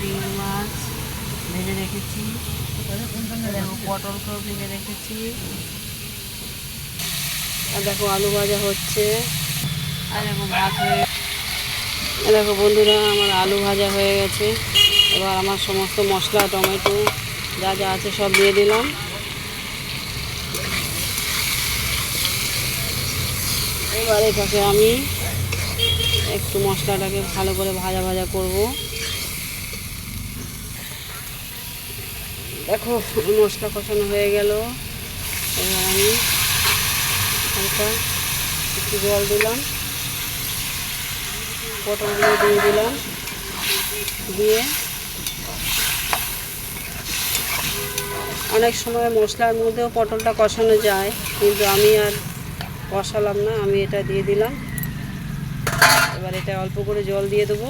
চিংড়ি মাছ ভেজে রেখেছি, পটলকেও ভেজে রেখেছি। আর দেখো আলু ভাজা হচ্ছে। আর দেখো ভাত হয়ে, দেখো বন্ধুরা আমার আলু ভাজা হয়ে গেছে। এবার আমার সমস্ত মশলা টমেটো যা যা আছে সব দিয়ে দিলাম। এবার এটাকে আমি একটু মশলাটাকে ভালো করে ভাজা ভাজা করব। দেখো মশলা কষানো হয়ে গেল। এবার আমি হালকা একটু জল দিলাম, পটলগুলো দিয়ে দিলাম, দিয়ে অনেক সময় মশলার মধ্যেও পটলটা কষানো যায়, কিন্তু আমি আর কষালাম না, আমি এটা দিয়ে দিলাম। এবার এটা অল্প করে জল দিয়ে দেবো।